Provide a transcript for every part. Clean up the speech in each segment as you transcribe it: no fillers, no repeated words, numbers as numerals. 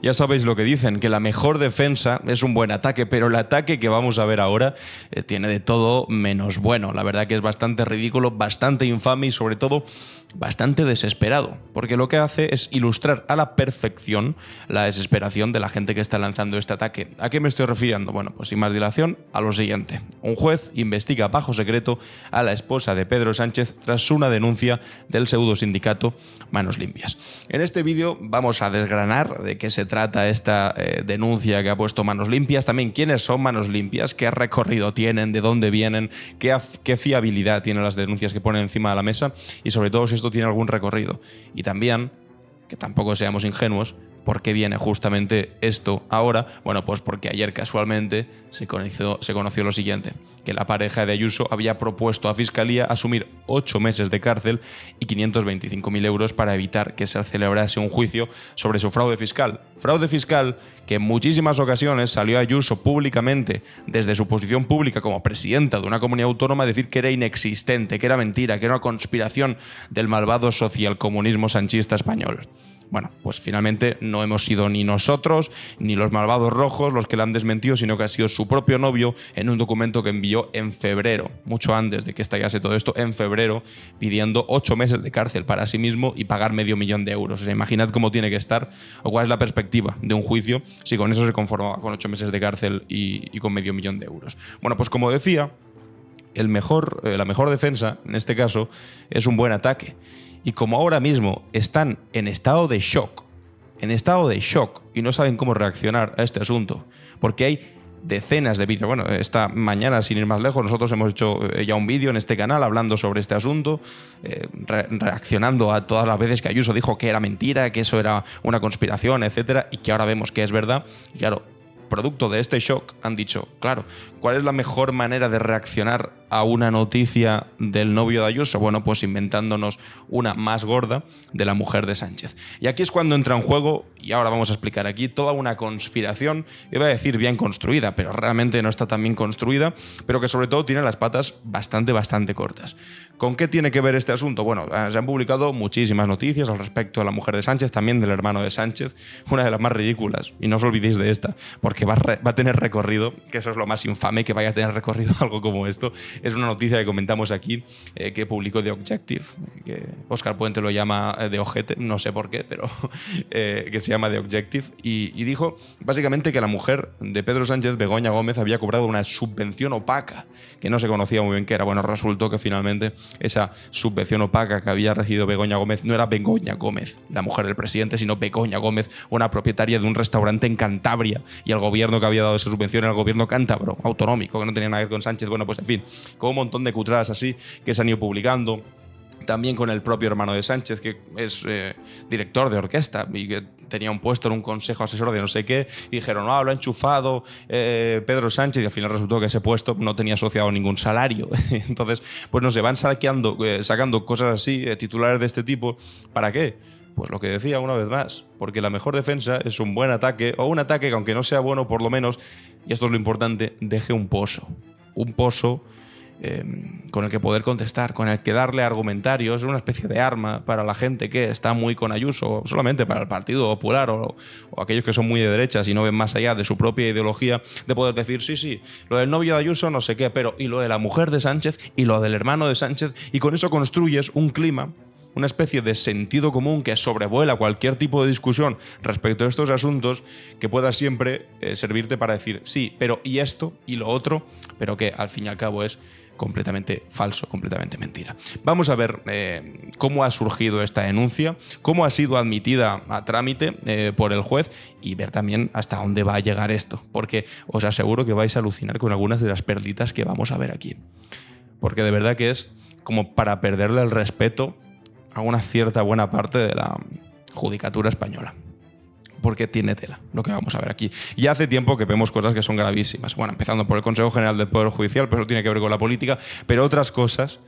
Ya sabéis lo que dicen, que la mejor defensa es un buen ataque, pero el ataque que vamos a ver ahora tiene de todo menos bueno. La verdad que es bastante ridículo, bastante infame y sobre todo bastante desesperado, porque lo que hace es ilustrar a la perfección la desesperación de la gente que está lanzando este ataque. ¿A qué me estoy refiriendo? Bueno, pues sin más dilación, a lo siguiente. Un juez investiga bajo secreto a la esposa de Pedro Sánchez tras una denuncia del pseudo sindicato Manos Limpias. En este vídeo vamos a desgranar de qué se trata esta denuncia que ha puesto Manos Limpias, también quiénes son Manos Limpias, qué recorrido tienen, de dónde vienen, qué fiabilidad tienen las denuncias que ponen encima de la mesa y sobre todo si esto tiene algún recorrido. Y también, que tampoco seamos ingenuos, ¿por qué viene justamente esto ahora? Bueno, pues porque ayer casualmente se conoció lo siguiente, que la pareja de Ayuso había propuesto a Fiscalía asumir 8 meses de cárcel y 525.000 euros para evitar que se celebrase un juicio sobre su fraude fiscal. Fraude fiscal que en muchísimas ocasiones salió Ayuso públicamente, desde su posición pública como presidenta de una comunidad autónoma, a decir que era inexistente, que era mentira, que era una conspiración del malvado socialcomunismo sanchista español. Bueno, pues finalmente no hemos sido ni nosotros ni los malvados rojos los que le han desmentido, sino que ha sido su propio novio en un documento que envió en febrero, mucho antes de que estallase todo esto, en febrero, pidiendo 8 meses de cárcel para sí mismo y pagar $500.000 euros. O sea, imaginad cómo tiene que estar o cuál es la perspectiva de un juicio si con eso se conformaba, con 8 meses de cárcel y con $500.000 euros. Bueno, pues como decía, la mejor defensa, en este caso, es un buen ataque. Y como ahora mismo están en estado de shock y no saben cómo reaccionar a este asunto, porque hay decenas de vídeos. Bueno, esta mañana, sin ir más lejos, nosotros hemos hecho ya un vídeo en este canal hablando sobre este asunto, reaccionando a todas las veces que Ayuso dijo que era mentira, que eso era una conspiración, etcétera, y que ahora vemos que es verdad. Y claro, producto de este shock han dicho, claro, ¿cuál es la mejor manera de reaccionar a una noticia del novio de Ayuso? Bueno, pues inventándonos una más gorda de la mujer de Sánchez. Y aquí es cuando entra en juego, y ahora vamos a explicar aquí, toda una conspiración, iba a decir bien construida, pero realmente no está tan bien construida, pero que sobre todo tiene las patas bastante cortas. ¿Con qué tiene que ver este asunto? Bueno, se han publicado muchísimas noticias al respecto de la mujer de Sánchez, también del hermano de Sánchez, una de las más ridículas, y no os olvidéis de esta, porque va a tener recorrido, que eso es lo más infame, que vaya a tener recorrido algo como esto. Es una noticia que comentamos aquí, que publicó The Objective, que Óscar Puente lo llama de ojete, no sé por qué, pero que se llama The Objective, y dijo básicamente que la mujer de Pedro Sánchez, Begoña Gómez, había cobrado una subvención opaca, que no se conocía muy bien qué era. Bueno, resultó que finalmente esa subvención opaca que había recibido Begoña Gómez no era Begoña Gómez, la mujer del presidente, sino Begoña Gómez, una propietaria de un restaurante en Cantabria, y el gobierno que había dado esa subvención era el gobierno cántabro, autonómico, que no tenía nada que ver con Sánchez. Bueno, pues en fin, con un montón de cutradas así que se han ido publicando. También con el propio hermano de Sánchez, que es director de orquesta y que tenía un puesto en un consejo asesor de no sé qué, y dijeron, no, lo ha enchufado Pedro Sánchez, y al final resultó que ese puesto no tenía asociado ningún salario. Entonces, pues no sé, van sacando cosas así, titulares de este tipo. ¿Para qué? Pues lo que decía una vez más, porque la mejor defensa es un buen ataque, o un ataque que aunque no sea bueno, por lo menos, y esto es lo importante, deje un pozo. Un pozo con el que poder contestar, con el que darle argumentarios, una especie de arma para la gente que está muy con Ayuso, solamente para el Partido Popular o aquellos que son muy de derechas y no ven más allá de su propia ideología, de poder decir, sí, lo del novio de Ayuso no sé qué, pero y lo de la mujer de Sánchez y lo del hermano de Sánchez, y con eso construyes un clima, una especie de sentido común que sobrevuela cualquier tipo de discusión respecto a estos asuntos, que pueda siempre servirte para decir, sí, pero y esto y lo otro, pero que al fin y al cabo es completamente falso, completamente mentira. Vamos a ver cómo ha surgido esta denuncia, cómo ha sido admitida a trámite por el juez, y ver también hasta dónde va a llegar esto, porque os aseguro que vais a alucinar con algunas de las perlitas que vamos a ver aquí. Porque de verdad que es como para perderle el respeto a una cierta buena parte de la judicatura española. Porque tiene tela lo que vamos a ver aquí. Ya hace tiempo que vemos cosas que son gravísimas. Bueno, empezando por el Consejo General del Poder Judicial, pero eso tiene que ver con la política, pero otras cosas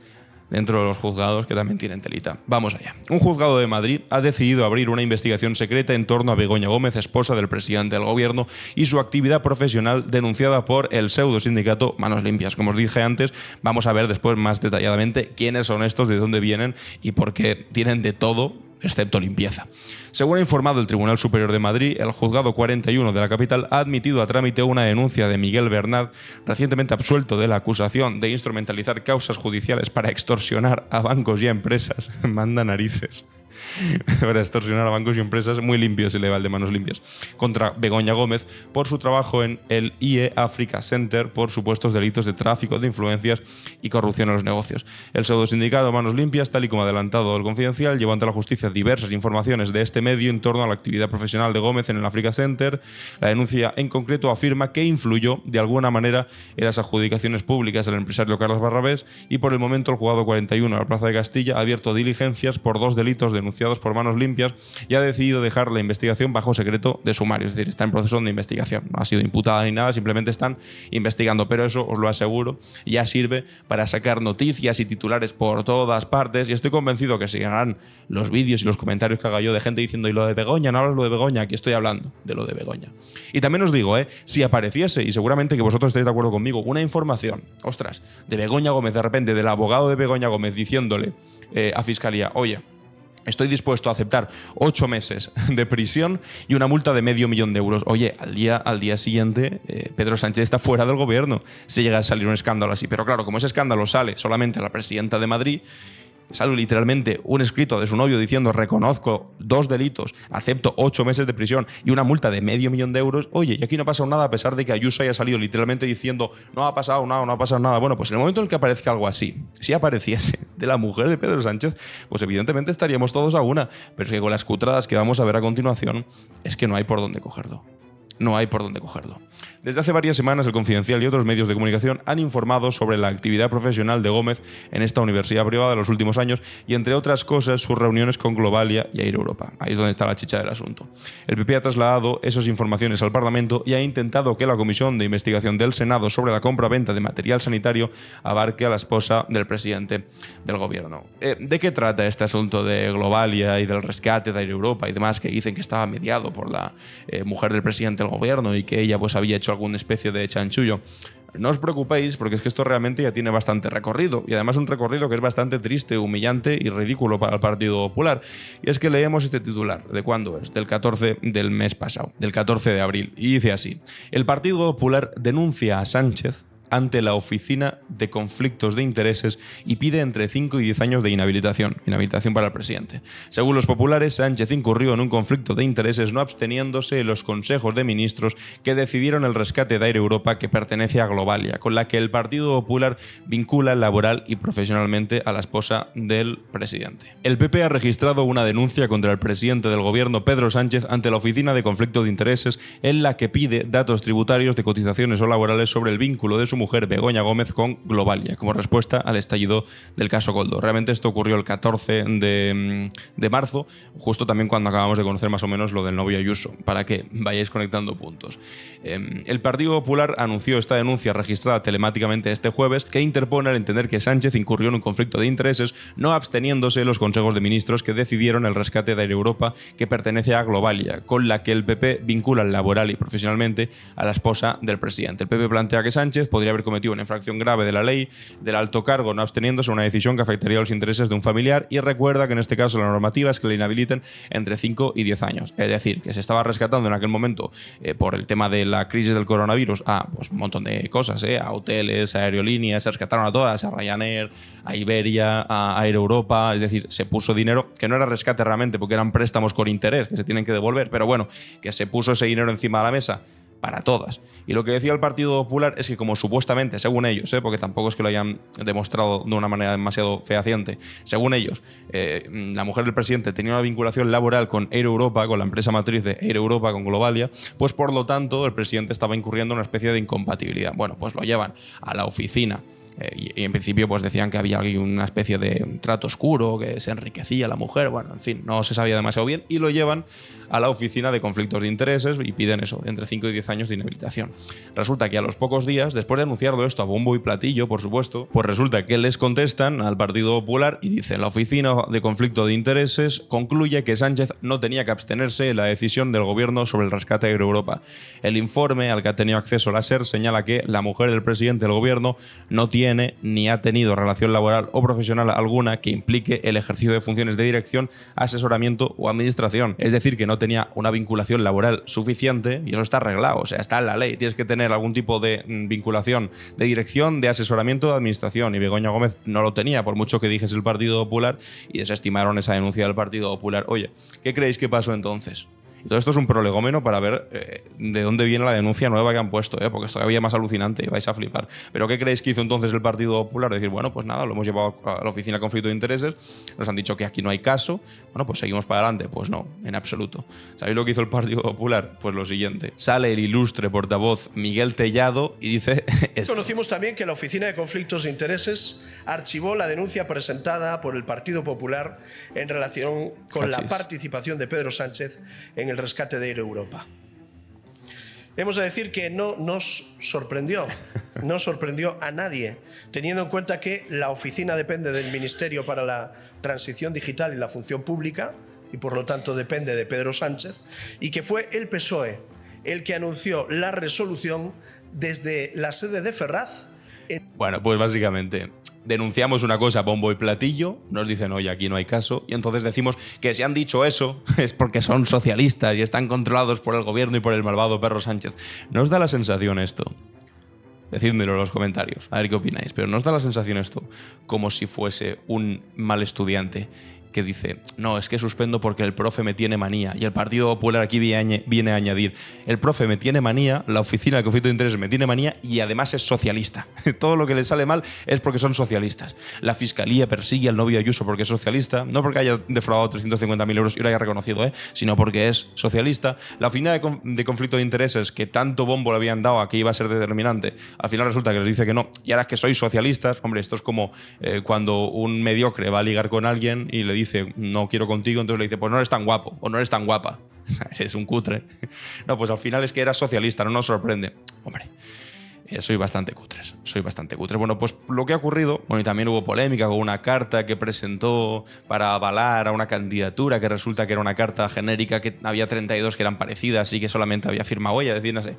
dentro de los juzgados que también tienen telita. Vamos allá. Un juzgado de Madrid ha decidido abrir una investigación secreta en torno a Begoña Gómez, esposa del presidente del gobierno, y su actividad profesional denunciada por el pseudo sindicato Manos Limpias. Como os dije antes, vamos a ver después más detalladamente quiénes son estos, de dónde vienen y por qué tienen de todo excepto limpieza. Según ha informado el Tribunal Superior de Madrid, el Juzgado 41 de la capital ha admitido a trámite una denuncia de Miguel Bernat, recientemente absuelto de la acusación de instrumentalizar causas judiciales para extorsionar a bancos y a empresas. Manda narices. Para extorsionar a bancos y empresas, muy limpio se le va el de manos limpias, contra Begoña Gómez por su trabajo en el IE Africa Center por supuestos delitos de tráfico de influencias y corrupción en los negocios. El pseudo-sindicado Manos Limpias, tal y como ha adelantado el Confidencial, llevó ante la justicia diversas informaciones de este medio en torno a la actividad profesional de Gómez en el Africa Center. La denuncia en concreto afirma que influyó de alguna manera en las adjudicaciones públicas del empresario Carlos Barrabés, y por el momento el Juzgado 41 de la Plaza de Castilla ha abierto diligencias por 2 delitos denunciados por Manos Limpias y ha decidido dejar la investigación bajo secreto de sumario, es decir, está en proceso de investigación, no ha sido imputada ni nada, simplemente están investigando, pero eso, os lo aseguro, ya sirve para sacar noticias y titulares por todas partes, y estoy convencido que seguirán los vídeos y los comentarios que haga yo de gente diciendo, y lo de Begoña, no hablas lo de Begoña, aquí estoy hablando de lo de Begoña. Y también os digo, si apareciese, y seguramente que vosotros estéis de acuerdo conmigo, una información, ostras, de Begoña Gómez, de repente, del abogado de Begoña Gómez diciéndole a Fiscalía, oye, estoy dispuesto a aceptar 8 meses de prisión y una multa de $500.000 de euros. Oye, al día siguiente, Pedro Sánchez está fuera del gobierno. Se llega a salir un escándalo así. Pero claro, como ese escándalo sale solamente a la presidenta de Madrid, sale literalmente un escrito de su novio diciendo reconozco 2 delitos, acepto 8 meses de prisión y una multa de $500.000 de euros. Oye, y aquí no ha pasado nada, a pesar de que Ayuso haya salido literalmente diciendo no ha pasado nada, no ha pasado nada. Bueno, pues en el momento en el que aparezca algo así, si apareciese de la mujer de Pedro Sánchez, pues evidentemente estaríamos todos a una. Pero es que con las cutradas que vamos a ver a continuación, es que no hay por dónde cogerlo. No hay por dónde cogerlo. Desde hace varias semanas, el Confidencial y otros medios de comunicación han informado sobre la actividad profesional de Gómez en esta universidad privada de los últimos años y, entre otras cosas, sus reuniones con Globalia y Air Europa. Ahí es donde está la chicha del asunto. El PP ha trasladado esas informaciones al Parlamento y ha intentado que la Comisión de Investigación del Senado sobre la compra-venta de material sanitario abarque a la esposa del presidente del gobierno. ¿De qué trata este asunto de Globalia y del rescate de Air Europa y demás, que dicen que estaba mediado por la mujer del presidente del gobierno y que ella pues había hecho alguna especie de chanchullo? No os preocupéis, porque es que esto realmente ya tiene bastante recorrido, y además un recorrido que es bastante triste, humillante y ridículo para el Partido Popular. Y es que leemos este titular, ¿de cuándo es? Del 14 del mes pasado, del 14 de abril, y dice así: el Partido Popular denuncia a Sánchez ante la Oficina de Conflictos de Intereses y pide entre 5 y 10 años de inhabilitación para el presidente. Según los populares, Sánchez incurrió en un conflicto de intereses no absteniéndose en los consejos de ministros que decidieron el rescate de Air Europa, que pertenece a Globalia, con la que el Partido Popular vincula laboral y profesionalmente a la esposa del presidente. El PP ha registrado una denuncia contra el presidente del gobierno, Pedro Sánchez, ante la Oficina de Conflictos de Intereses, en la que pide datos tributarios, de cotizaciones o laborales sobre el vínculo de su mujer Begoña Gómez con Globalia, como respuesta al estallido del caso Koldo. Realmente esto ocurrió el 14 de marzo, justo también cuando acabamos de conocer más o menos lo del novio Ayuso, para que vayáis conectando puntos. El Partido Popular anunció esta denuncia registrada telemáticamente este jueves, que interpone al entender que Sánchez incurrió en un conflicto de intereses, no absteniéndose en los consejos de ministros que decidieron el rescate de Air Europa, que pertenece a Globalia, con la que el PP vincula laboral y profesionalmente a la esposa del presidente. El PP plantea que Sánchez podría haber cometido una infracción grave de la ley del alto cargo, no absteniéndose a una decisión que afectaría a los intereses de un familiar, y recuerda que en este caso la normativa es que le inhabiliten entre 5 y 10 años. Es decir, que se estaba rescatando en aquel momento por el tema de la crisis del coronavirus a pues, un montón de cosas, a hoteles, a aerolíneas, se rescataron a todas, a Ryanair, a Iberia, a Air Europa, es decir, se puso dinero, que no era rescate realmente porque eran préstamos con interés que se tienen que devolver, pero bueno, que se puso ese dinero encima de la mesa para todas. Y lo que decía el Partido Popular es que, como supuestamente, según ellos, porque tampoco es que lo hayan demostrado de una manera demasiado fehaciente, según ellos, la mujer del presidente tenía una vinculación laboral con Air Europa, con la empresa matriz de Air Europa, con Globalia, pues por lo tanto el presidente estaba incurriendo en una especie de incompatibilidad. Bueno, pues lo llevan a la oficina. Y en principio pues decían que había una especie de trato oscuro, que se enriquecía la mujer, bueno, en fin, no se sabía demasiado bien, y lo llevan a la Oficina de Conflictos de Intereses y piden eso, entre 5 y 10 años de inhabilitación. Resulta que a los pocos días, después de anunciarlo esto a bombo y platillo, por supuesto, pues resulta que les contestan al Partido Popular y dice: la Oficina de Conflicto de Intereses concluye que Sánchez no tenía que abstenerse en la decisión del gobierno sobre el rescate de Air Europa. El informe al que ha tenido acceso la SER señala que la mujer del presidente del gobierno no tiene tiene ni ha tenido relación laboral o profesional alguna que implique el ejercicio de funciones de dirección, asesoramiento o administración. Es decir, que no tenía una vinculación laboral suficiente y eso está arreglado, o sea, está en la ley. Tienes que tener algún tipo de vinculación de dirección, de asesoramiento, de administración, y Begoña Gómez no lo tenía, por mucho que dijese el Partido Popular, y desestimaron esa denuncia del Partido Popular. Oye, ¿qué creéis que pasó entonces? Y todo esto es un prolegómeno para ver de dónde viene la denuncia nueva que han puesto, porque es todavía más alucinante y vais a flipar. ¿Pero qué creéis que hizo entonces el Partido Popular? Decir, bueno, pues nada, lo hemos llevado a la Oficina de Conflicto de Intereses, nos han dicho que aquí no hay caso, bueno, pues seguimos para adelante. Pues no, en absoluto. ¿Sabéis lo que hizo el Partido Popular? Pues lo siguiente. Sale el ilustre portavoz Miguel Tellado y dice esto. Conocimos también que la Oficina de Conflictos de Intereses archivó la denuncia presentada por el Partido Popular en relación con la participación de Pedro Sánchez en el rescate de Air Europa. Hemos de decir que no nos sorprendió a nadie, teniendo en cuenta que la oficina depende del Ministerio para la Transición Digital y la Función Pública, y por lo tanto depende de Pedro Sánchez, y que fue el PSOE el que anunció la resolución desde la sede de Ferraz. Bueno, pues básicamente denunciamos una cosa bombo y platillo, nos dicen, oye, aquí no hay caso, y entonces decimos que si han dicho eso es porque son socialistas y están controlados por el gobierno y por el malvado Pedro Sánchez. ¿No os da la sensación esto? Decídmelo en los comentarios, a ver qué opináis, pero ¿no os da la sensación esto como si fuese un mal estudiante que dice, no, es que suspendo porque el profe me tiene manía, y el Partido Popular aquí viene a añadir, el profe me tiene manía, la Oficina de Conflicto de Intereses me tiene manía y además es socialista? Todo lo que le sale mal es porque son socialistas. La Fiscalía persigue al novio Ayuso porque es socialista, no porque haya defraudado 350.000 euros y lo haya reconocido, sino porque es socialista. La Oficina de Conflicto de Intereses, que tanto bombo le habían dado a que iba a ser determinante, al final resulta que les dice que no, y ahora es que sois socialistas. Hombre, esto es como cuando un mediocre va a ligar con alguien y le dice, no quiero contigo, entonces le dice, pues no eres tan guapo o no eres tan guapa. Eres un cutre. No, pues al final es que era socialista, no nos sorprende. Hombre, soy bastante cutres. Bueno, pues lo que ha ocurrido, bueno, y también hubo polémica con una carta que presentó para avalar a una candidatura que resulta que era una carta genérica, que había 32 que eran parecidas y que solamente había firmado ella, es decir, no sé,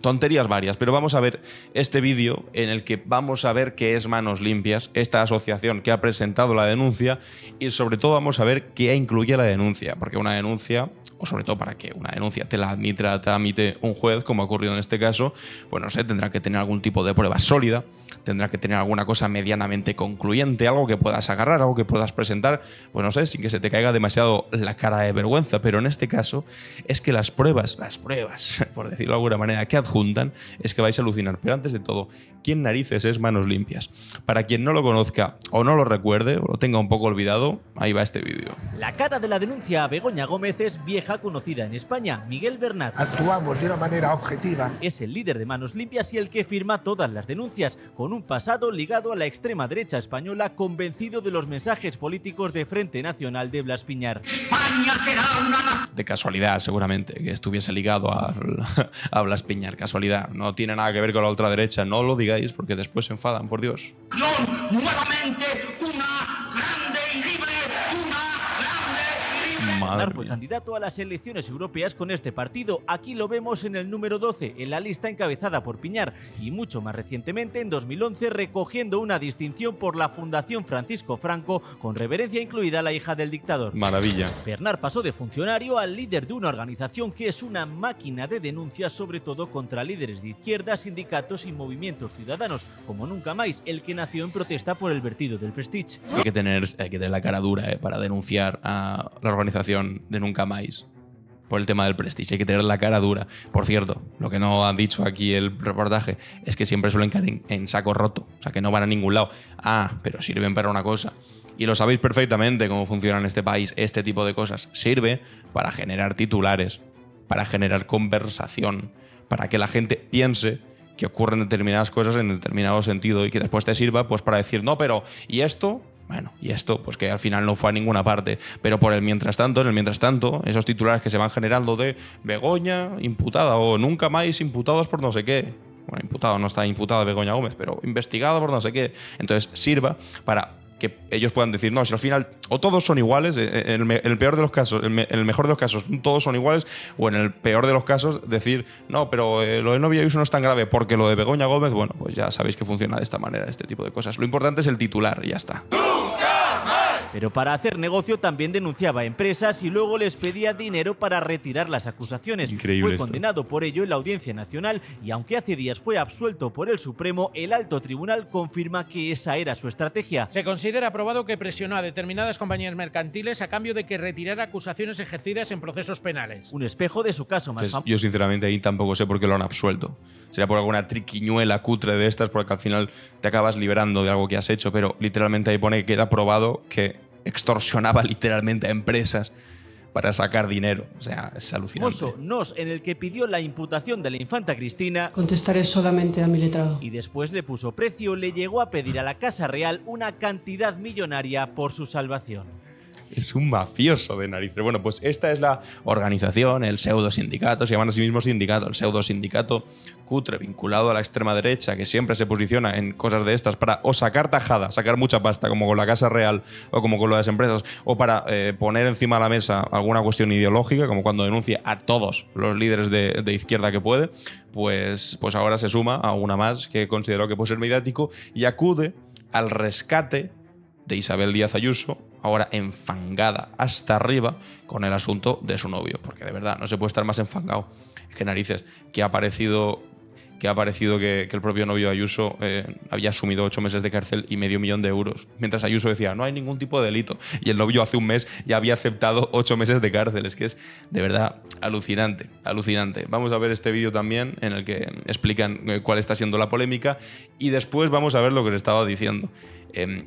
tonterías varias. Pero vamos a ver este vídeo en el que vamos a ver qué es Manos Limpias, esta asociación que ha presentado la denuncia, y sobre todo vamos a ver qué incluye la denuncia, porque una denuncia, o sobre todo para que una denuncia te la admite un juez, como ha ocurrido en este caso, pues no sé, tendrá que tener algún tipo de prueba sólida, tendrá que tener alguna cosa medianamente concluyente, algo que puedas agarrar, algo que puedas presentar, pues no sé, sin que se te caiga demasiado la cara de vergüenza. Pero en este caso es que las pruebas, por decirlo de alguna manera, que adjuntan, es que vais a alucinar. Pero antes de todo, ¿quién narices es Manos Limpias? Para quien no lo conozca o no lo recuerde o lo tenga un poco olvidado, ahí va este vídeo. La cara de la denuncia a Begoña Gómez es vieja conocida en España, Miguel Bernat. Actuamos de una manera objetiva. Es el líder de Manos Limpias y el que firma todas las denuncias, con un pasado ligado a la extrema derecha española, convencido de los mensajes políticos de Frente Nacional de Blas Piñar. España será una... De casualidad, seguramente, que estuviese ligado a Blas Piñar. Casualidad, no tiene nada que ver con la ultraderecha, no lo digáis porque después se enfadan, por Dios. Nuevamente una grande y libre, Aznar fue candidato a las elecciones europeas con este partido. Aquí lo vemos en el número 12, en la lista encabezada por Piñar, y mucho más recientemente, en 2011, recogiendo una distinción por la Fundación Francisco Franco, con reverencia incluida a la hija del dictador. Maravilla. Bernat pasó de funcionario al líder de una organización que es una máquina de denuncias, sobre todo contra líderes de izquierda, sindicatos y movimientos ciudadanos, como Nunca Más, el que nació en protesta por el vertido del Prestige. Hay que tener la cara dura para denunciar a la organización de Nunca Más por el tema del Prestige. Hay que tener la cara dura. Por cierto, lo que no ha dicho aquí el reportaje es que siempre suelen caer en saco roto, o sea, que no van a ningún lado. Ah, pero sirven para una cosa. Y lo sabéis perfectamente cómo funciona en este país este tipo de cosas. Sirve para generar titulares, para generar conversación, para que la gente piense que ocurren determinadas cosas en determinado sentido y que después te sirva pues para decir, no, pero ¿y esto? Bueno, y esto, pues que al final no fue a ninguna parte. Pero en el mientras tanto, esos titulares que se van generando de Begoña imputada o Nunca Más imputados por no sé qué. Bueno, imputado no está imputada Begoña Gómez, pero investigado por no sé qué. Entonces sirva para que ellos puedan decir, no, si al final o todos son iguales, en el peor de los casos, en el mejor de los casos todos son iguales, o en el peor de los casos decir, no, pero lo de Novia Ayuso no es tan grave, porque lo de Begoña Gómez, bueno, pues ya sabéis que funciona de esta manera este tipo de cosas. Lo importante es el titular y ya está. Pero para hacer negocio también denunciaba a empresas y luego les pedía dinero para retirar las acusaciones. Increíble Fue esto. condenado por ello en la Audiencia Nacional y aunque hace días fue absuelto por el Supremo, el alto tribunal confirma que esa era su estrategia. Se considera probado que presionó a determinadas compañías mercantiles a cambio de que retirara acusaciones ejercidas en procesos penales. Un espejo de su caso más Entonces, famoso. yo sinceramente ahí tampoco sé por qué lo han absuelto. Será por alguna triquiñuela cutre de estas, porque al final te acabas liberando de algo que has hecho, pero literalmente ahí pone que queda probado que extorsionaba literalmente a empresas para sacar dinero. O sea, es alucinante. Famoso NOS, en el que pidió la imputación de la infanta Cristina. Contestaré solamente a mi letrado. Y después le puso precio, le llegó a pedir a la Casa Real una cantidad millonaria por su salvación. Es un mafioso de narices. Bueno, pues esta es la organización, el pseudo sindicato, se llaman a sí mismo sindicato, el pseudo sindicato cutre vinculado a la extrema derecha, que siempre se posiciona en cosas de estas para o sacar tajada, sacar mucha pasta, como con la Casa Real o como con las empresas, o para poner encima de la mesa alguna cuestión ideológica, como cuando denuncia a todos los líderes de izquierda que puede, pues ahora se suma a una más que consideró que puede ser mediático y acude al rescate de Isabel Díaz Ayuso, ahora enfangada hasta arriba con el asunto de su novio, porque de verdad no se puede estar más enfangado. Que narices, que ha parecido que el propio novio Ayuso había asumido 8 meses de cárcel y medio millón de euros, mientras Ayuso decía no hay ningún tipo de delito, y el novio hace un mes ya había aceptado 8 meses de cárcel. Es que es de verdad alucinante, alucinante. Vamos a ver este vídeo también en el que explican cuál está siendo la polémica y después vamos a ver lo que os estaba diciendo.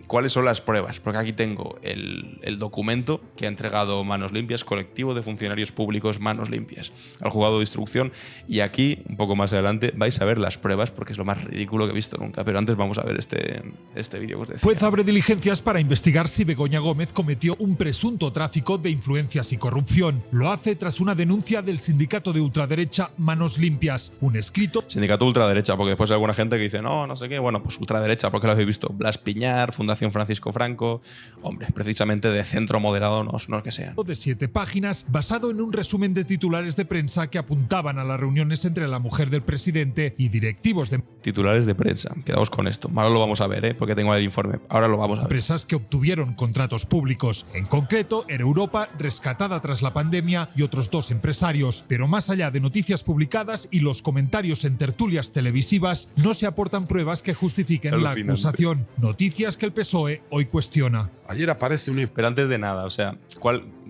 ¿Cuáles son las pruebas? Porque aquí tengo el documento que ha entregado Manos Limpias, colectivo de funcionarios públicos Manos Limpias, al juzgado de instrucción, y aquí, un poco más adelante, vais a ver las pruebas porque es lo más ridículo que he visto nunca. Pero antes vamos a ver este vídeo que os decía. Juez abre diligencias para investigar si Begoña Gómez cometió un presunto tráfico de influencias y corrupción. Lo hace tras una denuncia del sindicato de ultraderecha Manos Limpias, un escrito. Sindicato ultraderecha, porque después hay alguna gente que dice no sé qué, bueno, pues ultraderecha, porque lo habéis visto, Blas Piñar, Fundación Francisco Franco, hombre, precisamente de centro moderado no es que sean. De 7 páginas, basado en un resumen de titulares de prensa que apuntaban a las reuniones entre la mujer del presidente y directivos de titulares de prensa, quedaos con esto. Ahora lo vamos a ver, porque tengo el informe. Ahora lo vamos a ver. Empresas que obtuvieron contratos públicos, en concreto Air Europa, rescatada tras la pandemia, y otros 2 empresarios. Pero más allá de noticias publicadas y los comentarios en tertulias televisivas, no se aportan pruebas que justifiquen la acusación. Noticias que el PSOE hoy cuestiona. Ayer aparece un... Pero antes de nada, o sea,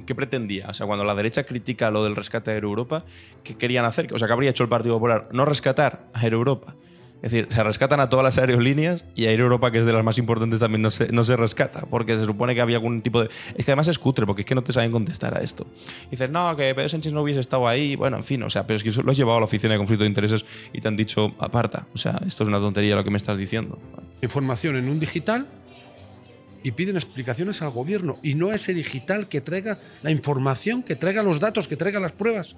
¿qué pretendía? O sea, cuando la derecha critica lo del rescate de Air Europa, ¿qué querían hacer? O sea, ¿qué habría hecho el Partido Popular? No rescatar a Air Europa. Es decir, se rescatan a todas las aerolíneas y Air Europa, que es de las más importantes, también no se rescata, porque se supone que había algún tipo de... Es que además es cutre, porque es que no te saben contestar a esto. Y dices, no, que Pedro Sánchez no hubiese estado ahí, bueno, en fin, o sea, pero es que lo has llevado a la oficina de conflicto de intereses y te han dicho, aparta. O sea, esto es una tontería lo que me estás diciendo. Información en un digital y piden explicaciones al gobierno, y no a ese digital que traiga la información, que traiga los datos, que traiga las pruebas.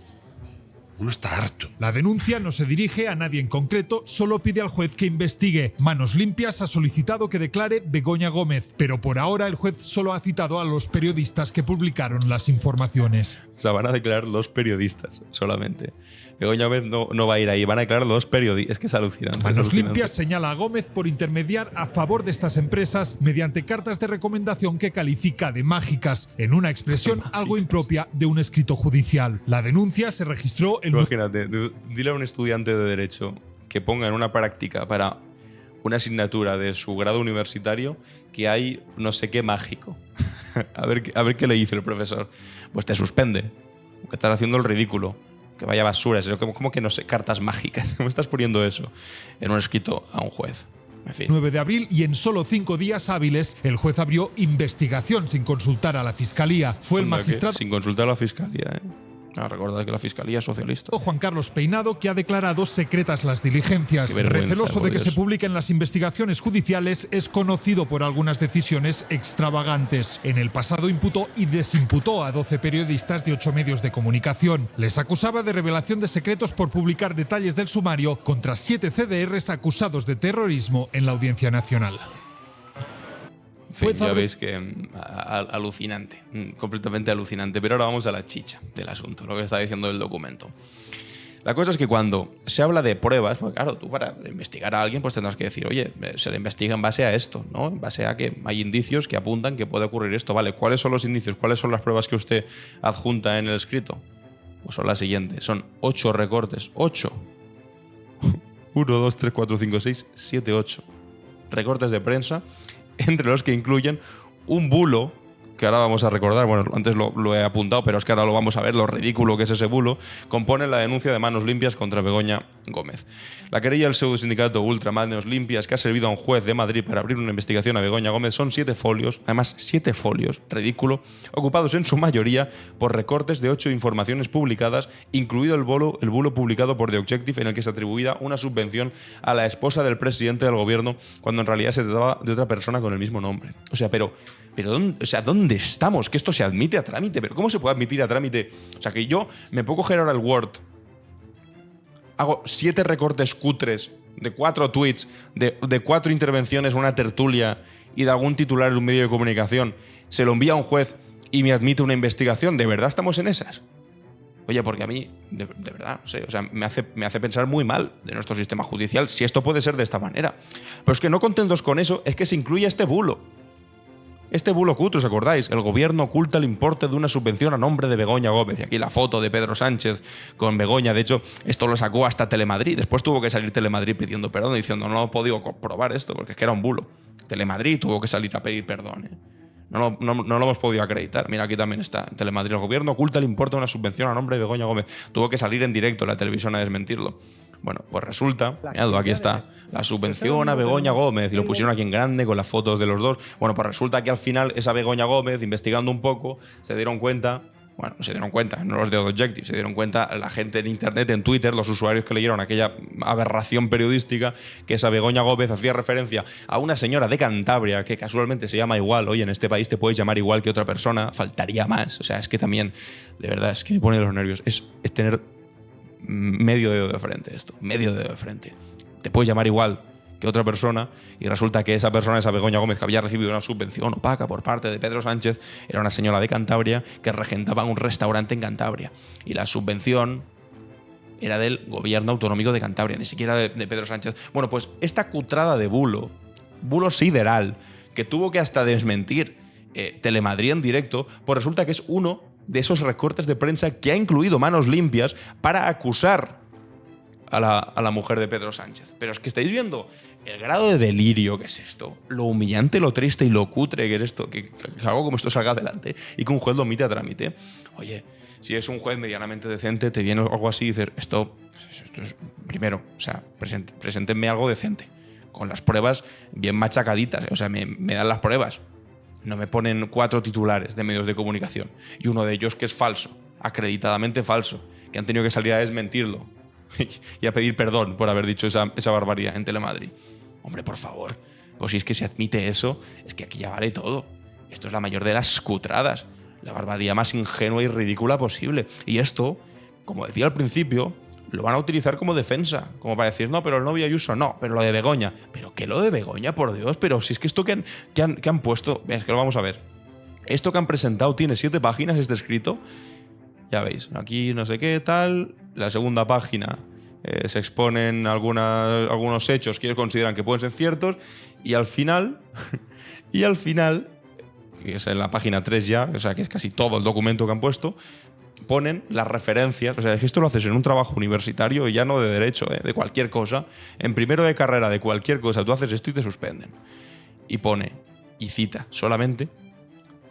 Uno está harto. La denuncia no se dirige a nadie en concreto, solo pide al juez que investigue. Manos Limpias ha solicitado que declare Begoña Gómez, pero por ahora el juez solo ha citado a los periodistas que publicaron las informaciones. O sea, van a declarar los periodistas solamente. Begoña Gómez no va a ir ahí, van a declarar los periodistas. Es que es alucinante. Manos Limpias señala a Gómez por intermediar a favor de estas empresas mediante cartas de recomendación que califica de mágicas, en una expresión algo impropia de un escrito judicial. La denuncia se registró en... Imagínate, dile a un estudiante de Derecho que ponga en una práctica para una asignatura de su grado universitario que hay no sé qué mágico. a ver qué le dice el profesor. Pues te suspende, que estás haciendo el ridículo. Que vaya basura, como que no sé, cartas mágicas. ¿Cómo estás poniendo eso en un escrito a un juez? En fin. 9 de abril y en solo 5 días hábiles, el juez abrió investigación sin consultar a la fiscalía. Fue el magistrado... Sin consultar a la fiscalía, ¿eh? Recordad que la fiscalía es socialista. Juan Carlos Peinado, que ha declarado secretas las diligencias. Receloso de que se publiquen las investigaciones judiciales, es conocido por algunas decisiones extravagantes. En el pasado imputó y desimputó a 12 periodistas de 8 medios de comunicación. Les acusaba de revelación de secretos por publicar detalles del sumario contra 7 CDRs acusados de terrorismo en la Audiencia Nacional. ya veis que alucinante, completamente alucinante. Pero ahora vamos a la chicha del asunto, lo que está diciendo el documento. La cosa es que cuando se habla de pruebas, pues claro, tú para investigar a alguien pues tendrás que decir, oye, se le investiga en base a esto, ¿no? En base a que hay indicios que apuntan que puede ocurrir esto. Vale, ¿cuáles son los indicios? ¿Cuáles son las pruebas que usted adjunta en el escrito? Pues son las siguientes. Son 8 recortes. 8. 1, 2, 3, 4, 5, 6, 7, 8. Recortes de prensa, entre los que incluyen un bulo, que ahora vamos a recordar, bueno, antes lo he apuntado, pero es que ahora lo vamos a ver, lo ridículo que es ese bulo, compone la denuncia de Manos Limpias contra Begoña Gómez. La querella del pseudo sindicato Ultra Manos Limpias, que ha servido a un juez de Madrid para abrir una investigación a Begoña Gómez, son 7 folios, además 7 folios, ridículo, ocupados en su mayoría por recortes de 8 informaciones publicadas, incluido el bulo publicado por The Objective, en el que se atribuía una subvención a la esposa del presidente del gobierno, cuando en realidad se trataba de otra persona con el mismo nombre. O sea, pero ¿dónde estamos? Que esto se admite a trámite. ¿Pero cómo se puede admitir a trámite? O sea, que yo me puedo coger ahora el Word, hago 7 recortes cutres de 4 tweets, de 4 intervenciones, una tertulia y de algún titular en un medio de comunicación, se lo envía a un juez y me admite una investigación. ¿De verdad estamos en esas? Oye, porque a mí, de verdad, no sé, o sea, me hace pensar muy mal de nuestro sistema judicial si esto puede ser de esta manera. Pero es que no contentos con eso, es que se incluye este bulo. Este bulo cutre, ¿os acordáis? El gobierno oculta el importe de una subvención a nombre de Begoña Gómez. Y aquí la foto de Pedro Sánchez con Begoña. De hecho, esto lo sacó hasta Telemadrid. Después tuvo que salir Telemadrid pidiendo perdón, diciendo no he podido comprobar esto porque es que era un bulo. Telemadrid tuvo que salir a pedir perdón. No lo hemos podido acreditar. Mira, aquí también está. En Telemadrid, el gobierno oculta el importe de una subvención a nombre de Begoña Gómez. Tuvo que salir en directo la televisión a desmentirlo. Bueno, pues resulta, mirad, aquí está, la subvención a Begoña Gómez, y lo pusieron aquí en grande con las fotos de los dos. Bueno, pues resulta que al final esa Begoña Gómez, investigando un poco, se dieron cuenta, bueno, no se dieron cuenta, no los de Objective, se dieron cuenta la gente en internet, en Twitter, los usuarios que leyeron aquella aberración periodística, que esa Begoña Gómez hacía referencia a una señora de Cantabria que casualmente se llama igual. Oye, en este país te puedes llamar igual que otra persona, faltaría más. O sea, es que también, de verdad, es que me pone de los nervios. Es tener medio dedo de frente esto, medio dedo de frente. Te puedes llamar igual que otra persona y resulta que esa persona, esa Begoña Gómez, que había recibido una subvención opaca por parte de Pedro Sánchez, era una señora de Cantabria que regentaba un restaurante en Cantabria. Y la subvención era del gobierno autonómico de Cantabria, ni siquiera de Pedro Sánchez. Bueno, pues esta cutrada de bulo sideral, que tuvo que hasta desmentir Telemadrid en directo, pues resulta que es uno de esos recortes de prensa que ha incluido Manos Limpias para acusar a la mujer de Pedro Sánchez. Pero es que estáis viendo el grado de delirio que es esto, lo humillante, lo triste y lo cutre que es esto, que algo como esto salga adelante y que un juez lo admite a trámite. Oye, si es un juez medianamente decente, te viene algo así y dices, esto es primero, o sea, preséntenme algo decente, con las pruebas bien machacaditas, o sea, me dan las pruebas. No me ponen 4 titulares de medios de comunicación y uno de ellos que es falso, acreditadamente falso, que han tenido que salir a desmentirlo y a pedir perdón por haber dicho esa barbaridad en Telemadrid. Hombre, por favor, pues si es que se admite eso, es que aquí ya vale todo. Esto es la mayor de las cutradas, la barbaridad más ingenua y ridícula posible. Y esto, como decía al principio, lo van a utilizar como defensa, como para decir, no, pero el novio Ayuso no, pero lo de Begoña. ¿Pero qué lo de Begoña, por Dios? Pero si es que esto que han puesto, es que lo vamos a ver. Esto que han presentado tiene 7 páginas, este escrito. Ya veis, aquí no sé qué tal. La segunda página se exponen algunos hechos que ellos consideran que pueden ser ciertos. Y al final, que es en la página 3 ya, o sea que es casi todo el documento que han puesto, ponen las referencias. O sea, es que esto lo haces en un trabajo universitario y ya no de derecho, de cualquier cosa. En primero de carrera de cualquier cosa, tú haces esto y te suspenden. Y pone, y cita solamente,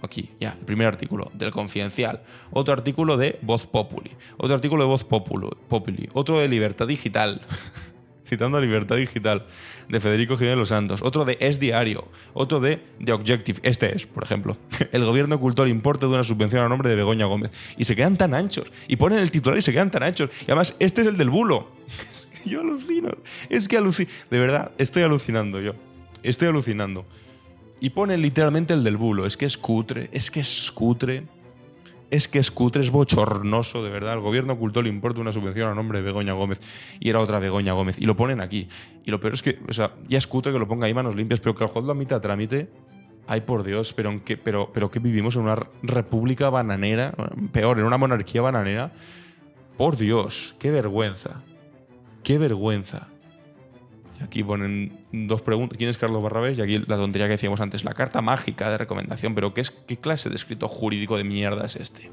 aquí, ya, el primer artículo del Confidencial, otro artículo de Voz Populi, otro artículo de Voz Populi, otro de Libertad Digital, citando a Libertad Digital, de Federico Jiménez Los Santos, otro de Es Diario, otro de The Objective, este es, por ejemplo, el gobierno ocultó el importe de una subvención a nombre de Begoña Gómez, y se quedan tan anchos, y ponen el titular y se quedan tan anchos, y además este es el del bulo. Es que yo alucino, de verdad, estoy alucinando. Y ponen literalmente el del bulo. Es que es cutre, es bochornoso, de verdad. El gobierno ocultó el importe de una subvención a nombre de Begoña Gómez. Y era otra Begoña Gómez. Y lo ponen aquí. Y lo peor es que, o sea, ya es cutre que lo ponga ahí Manos Limpias, pero que el juez lo admita a trámite. Ay, por Dios, pero que vivimos en una república bananera, peor, en una monarquía bananera. Por Dios, qué vergüenza. Qué vergüenza. Y aquí ponen 2 preguntas. ¿Quién es Carlos Barrabés? Y aquí la tontería que decíamos antes, la carta mágica de recomendación. Pero ¿qué clase de escrito jurídico de mierda es este?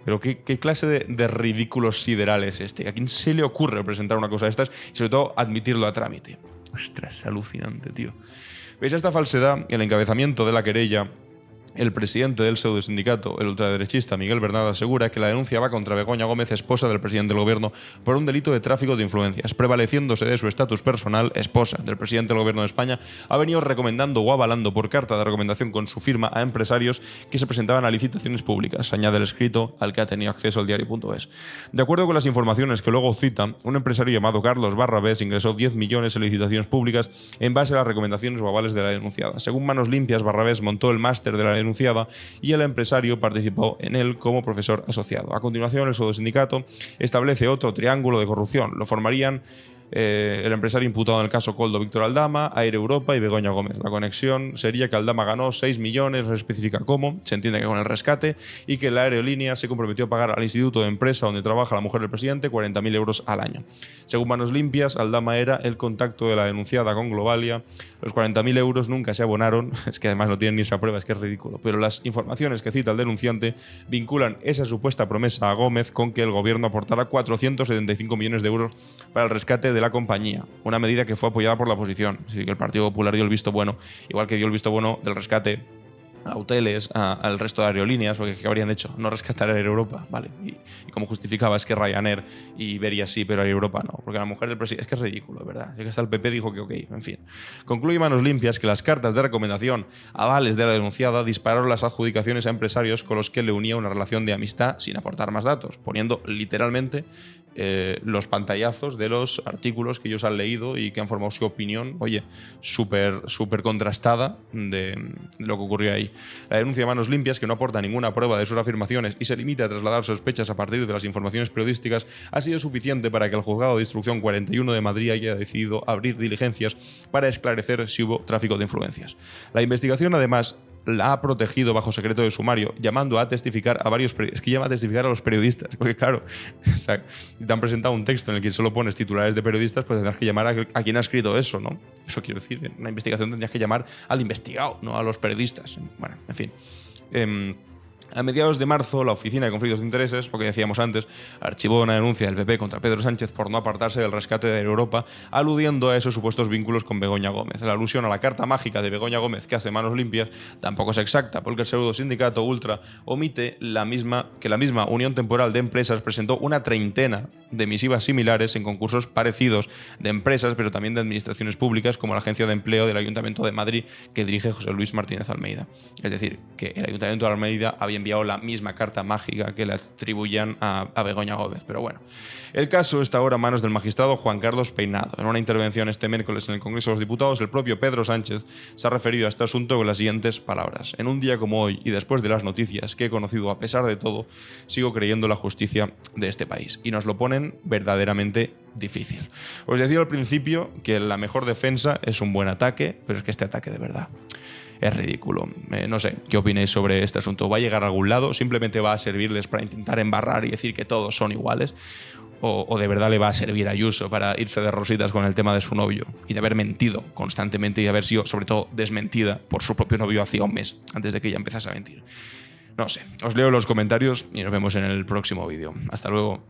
Pero ¿qué clase de ridículos sideral es este? ¿A quién se le ocurre presentar una cosa de estas y sobre todo admitirlo a trámite? Ostras, es alucinante, tío. ¿Veis esta falsedad? El encabezamiento de la querella, el presidente del pseudosindicato, el ultraderechista Miguel Bernal, asegura que la denuncia va contra Begoña Gómez, esposa del presidente del gobierno, por un delito de tráfico de influencias. Prevaleciéndose de su estatus personal, esposa del presidente del gobierno de España, ha venido recomendando o avalando por carta de recomendación con su firma a empresarios que se presentaban a licitaciones públicas, añade el escrito al que ha tenido acceso el diario.es. De acuerdo con las informaciones que luego cita, un empresario llamado Carlos Barrabés ingresó 10 millones en licitaciones públicas en base a las recomendaciones o avales de la denunciada. Según Manos Limpias, Barrabés montó el máster de la denunciada y el empresario participó en él como profesor asociado. A continuación, el pseudosindicato establece otro triángulo de corrupción. Lo formarían el empresario imputado en el caso Coldo Víctor Aldama, Air Europa y Begoña Gómez. La conexión sería que Aldama ganó 6 millones, no se especifica cómo, se entiende que con el rescate, y que la aerolínea se comprometió a pagar al instituto de empresa donde trabaja la mujer del presidente 40.000 euros al año. Según Manos Limpias, Aldama era el contacto de la denunciada con Globalia. Los 40.000 euros nunca se abonaron, es que además no tienen ni esa prueba, es que es ridículo, pero las informaciones que cita el denunciante vinculan esa supuesta promesa a Gómez con que el gobierno aportara 475 millones de euros para el rescate de la compañía, una medida que fue apoyada por la oposición. Es decir, que el Partido Popular dio el visto bueno, igual que dio el visto bueno del rescate a hoteles, al resto de aerolíneas, porque ¿qué habrían hecho? No rescatar a Air Europa, ¿vale? Y como justificaba es que Ryanair y Iberia sí, pero Air Europa no, porque la mujer del presidente, es que es ridículo, de verdad. Es que hasta el PP dijo que ok, en fin. Concluye Manos Limpias que las cartas de recomendación avales de la denunciada dispararon las adjudicaciones a empresarios con los que le unía una relación de amistad sin aportar más datos, poniendo literalmente los pantallazos de los artículos que ellos han leído y que han formado su opinión, oye, súper contrastada de lo que ocurrió ahí. La denuncia de Manos Limpias, que no aporta ninguna prueba de sus afirmaciones y se limita a trasladar sospechas a partir de las informaciones periodísticas, ha sido suficiente para que el Juzgado de Instrucción 41 de Madrid haya decidido abrir diligencias para esclarecer si hubo tráfico de influencias. La investigación, además, la ha protegido bajo secreto de sumario, llamando a testificar a varios periodistas. Es que llama a testificar a los periodistas, porque claro, si te han presentado un texto en el que solo pones titulares de periodistas, pues tendrás que llamar a quien ha escrito eso, ¿no? Eso quiero decir, en una investigación tendrías que llamar al investigado, no a los periodistas. Bueno, en fin. A mediados de marzo, la Oficina de Conflictos de Intereses, lo que decíamos antes, archivó una denuncia del PP contra Pedro Sánchez por no apartarse del rescate de Europa, aludiendo a esos supuestos vínculos con Begoña Gómez. La alusión a la carta mágica de Begoña Gómez que hace Manos Limpias tampoco es exacta, porque el pseudo sindicato Ultra omite que la misma Unión Temporal de Empresas presentó una treintena de misivas similares en concursos parecidos de empresas, pero también de administraciones públicas, como la Agencia de Empleo del Ayuntamiento de Madrid, que dirige José Luis Martínez Almeida. Es decir, que el Ayuntamiento de Almeida había enviado la misma carta mágica que le atribuían a Begoña Gómez. Pero bueno, el caso está ahora en manos del magistrado Juan Carlos Peinado. En una intervención este miércoles en el Congreso de los Diputados, el propio Pedro Sánchez se ha referido a este asunto con las siguientes palabras: en un día como hoy y después de las noticias que he conocido, a pesar de todo, sigo creyendo en la justicia de este país. Y nos lo ponen verdaderamente difícil. Os decía al principio que la mejor defensa es un buen ataque, pero es que este ataque de verdad es ridículo. No sé, ¿qué opináis sobre este asunto? ¿Va a llegar a algún lado? ¿Simplemente va a servirles para intentar embarrar y decir que todos son iguales? ¿O de verdad le va a servir a Ayuso para irse de rositas con el tema de su novio y de haber mentido constantemente y de haber sido, sobre todo, desmentida por su propio novio hacía un mes, antes de que ella empezase a mentir? No sé, os leo los comentarios y nos vemos en el próximo vídeo. Hasta luego.